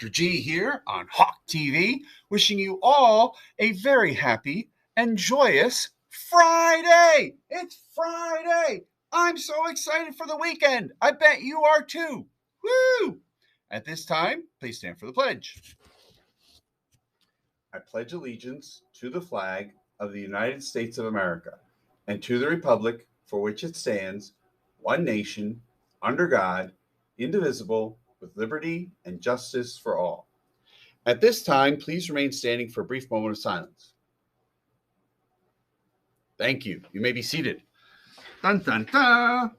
Dr. G here on Hawk TV, wishing you all a very happy and joyous Friday. It's Friday. I'm so excited for the weekend. I bet you are too. Woo! At this time, please stand for the pledge. I pledge allegiance to the flag of the United States of America and to the republic for which it stands, one nation, under God, indivisible, with liberty and justice for all. At this time, please remain standing for a brief moment of silence. Thank you. You may be seated. Dun, dun, dun.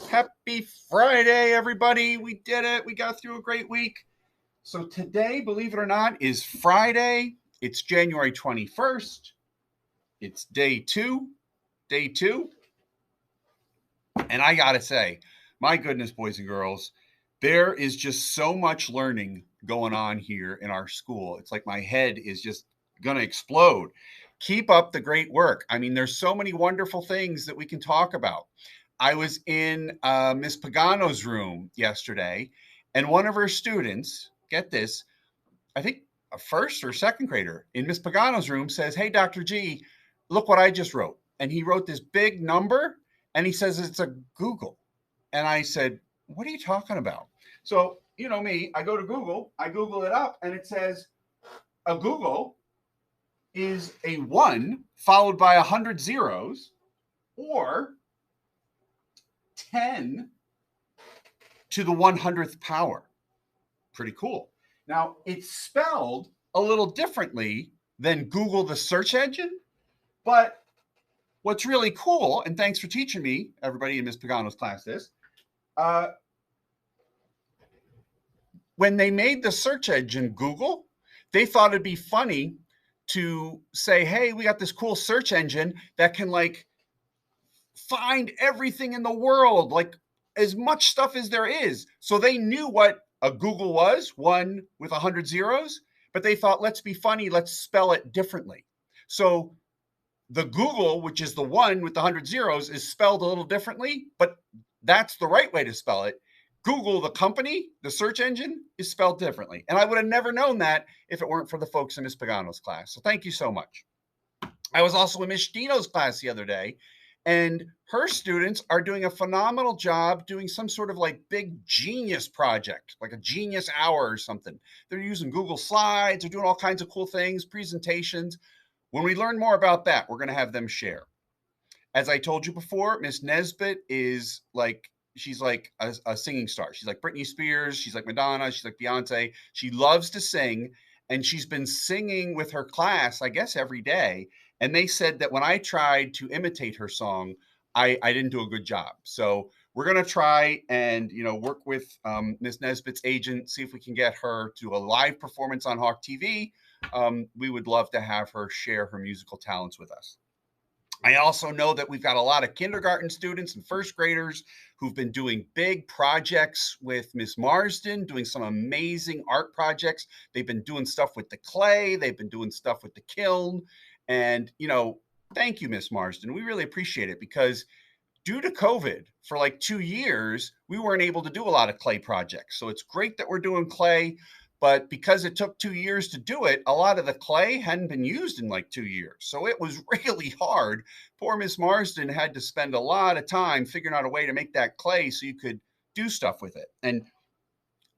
Happy Friday, everybody. We did it. We got through a great week. So today, believe it or not, is Friday. It's January 21st. It's day two. And I got to say, my goodness, boys and girls, there is just so much learning going on here in our school. It's like my head is just going to explode. Keep up the great work. I mean, there's so many wonderful things that we can talk about. I was in Miss Pagano's room yesterday, and one of her students, get this, I think a first or second grader in Miss Pagano's room says, "Hey, Dr. G, look what I just wrote." And he wrote this big number, and he says it's a Google. And I said, "What are you talking about?" So, you know me, I go to Google, I Google it up, and it says a Google is a 1 followed by 100 zeros, or 10 to the 100th power. Pretty cool. Now, it's spelled a little differently than Google, the search engine, but what's really cool, and thanks for teaching me, everybody in Ms. Pagano's class, this, when they made the search engine Google, they thought it'd be funny to say, hey, we got this cool search engine that can like find everything in the world, like as much stuff as there is. So they knew what a Google was, 1 with 100 zeros, but they thought, let's be funny, let's spell it differently. So the Google, which is the 1 with the 100 zeros, is spelled a little differently, but that's the right way to spell it. Google, the company, the search engine, is spelled differently. And I would have never known that if it weren't for the folks in Miss Pagano's class. So thank you so much. I was also in Miss Dino's class the other day, and her students are doing a phenomenal job doing some sort of like big genius project, like a genius hour or something. They're using Google Slides, they're doing all kinds of cool things, presentations. When we learn more about that, we're going to have them share. As I told you before, Miss Nesbitt is like, she's like a singing star. She's like Britney Spears. She's like Madonna. She's like Beyonce. She loves to sing, and she's been singing with her class, I guess, every day. And they said that when I tried to imitate her song, I didn't do a good job. So we're going to try and, work with Miss Nesbitt's agent, see if we can get her to a live performance on Hawk TV. We would love to have her share her musical talents with us. I also know that we've got a lot of kindergarten students and first graders who've been doing big projects with Miss Marsden, doing some amazing art projects. They've been doing stuff with the clay. They've been doing stuff with the kiln. And, thank you, Miss Marsden. We really appreciate it because due to COVID, for like 2 years, we weren't able to do a lot of clay projects. So it's great that we're doing clay. But because it took 2 years to do it, a lot of the clay hadn't been used in like 2 years. So it was really hard. Poor Miss Marsden had to spend a lot of time figuring out a way to make that clay so you could do stuff with it. And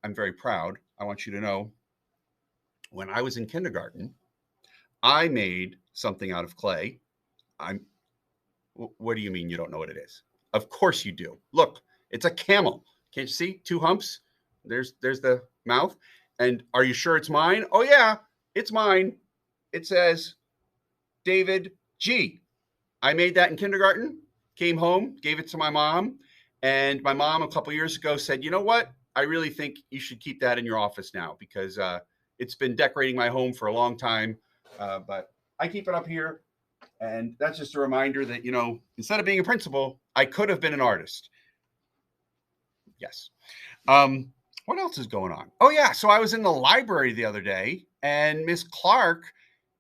I'm very proud. I want you to know, when I was in kindergarten, I made something out of clay. What do you mean you don't know what it is? Of course you do. Look, it's a camel. Can't you see? 2 humps. There's the mouth. And are you sure it's mine? Oh, yeah, it's mine. It says David G. I made that in kindergarten, came home, gave it to my mom. And my mom a couple years ago said, you know what? I really think you should keep that in your office now because it's been decorating my home for a long time. But I keep it up here. And that's just a reminder that, instead of being a principal, I could have been an artist. Yes. What else is going on? Oh, yeah. So I was in the library the other day, and Miss Clark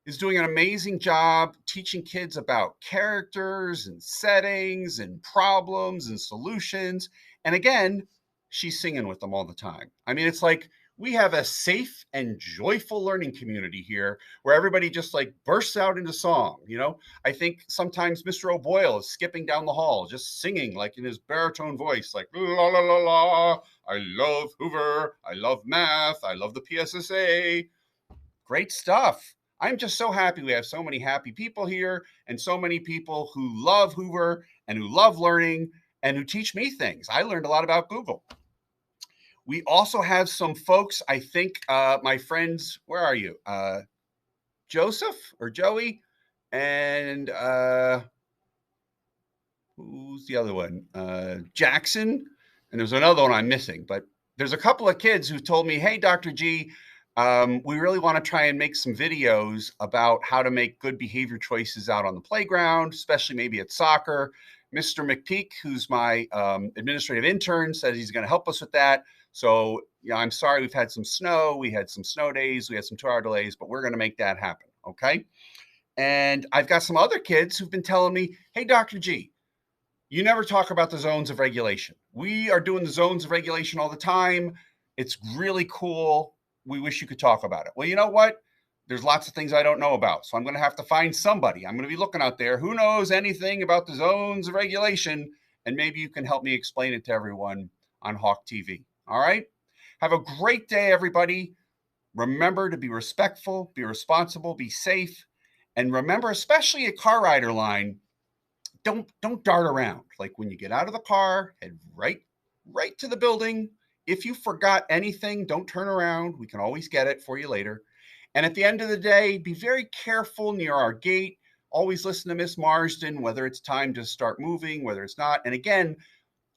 is doing an amazing job teaching kids about characters and settings and problems and solutions. And again, she's singing with them all the time. I mean, it's like we have a safe and joyful learning community here where everybody just like bursts out into song. I think sometimes Mr. O'Boyle is skipping down the hall, just singing like in his baritone voice, like la la la la. I love Hoover. I love math. I love the PSSA. Great stuff. I'm just so happy we have so many happy people here and so many people who love Hoover and who love learning and who teach me things. I learned a lot about Google. We also have some folks, I think, my friends, where are you? Joseph or Joey? And who's the other one? Jackson. And there's another one I'm missing, but there's a couple of kids who told me, hey, Dr. G, we really want to try and make some videos about how to make good behavior choices out on the playground, especially maybe at soccer. Mr. McPeak, who's my administrative intern, says he's going to help us with that. So, I'm sorry, we've had some snow. We had some snow days. We had some 2-hour delays, but we're going to make that happen. Okay. And I've got some other kids who've been telling me, hey, Dr. G, you never talk about the zones of regulation. We are doing the zones of regulation all the time. It's really cool. We wish you could talk about it. Well, you know what? There's lots of things I don't know about. So I'm going to have to find somebody. I'm going to be looking out there who knows anything about the zones of regulation. And maybe you can help me explain it to everyone on Hawk TV. All right. Have a great day, everybody. Remember to be respectful, be responsible, be safe. And remember, especially at Car Rider Line, don't dart around. Like when you get out of the car, head right to the building. If you forgot anything, don't turn around. We can always get it for you later. And at the end of the day, be very careful near our gate. Always listen to Miss Marsden, whether it's time to start moving, whether it's not. And again,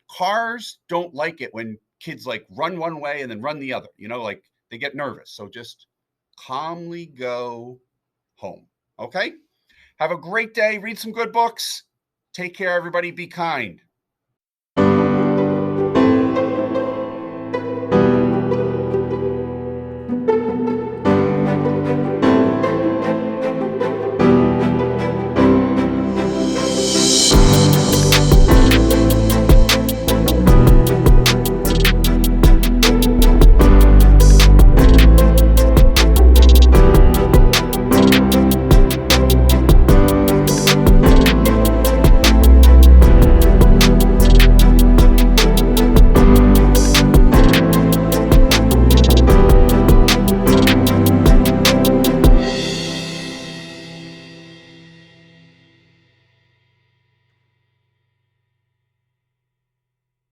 cars don't like it when kids like run one way and then run the other, like they get nervous. So just calmly go home. Okay. Have a great day. Read some good books. Take care, everybody. Be kind.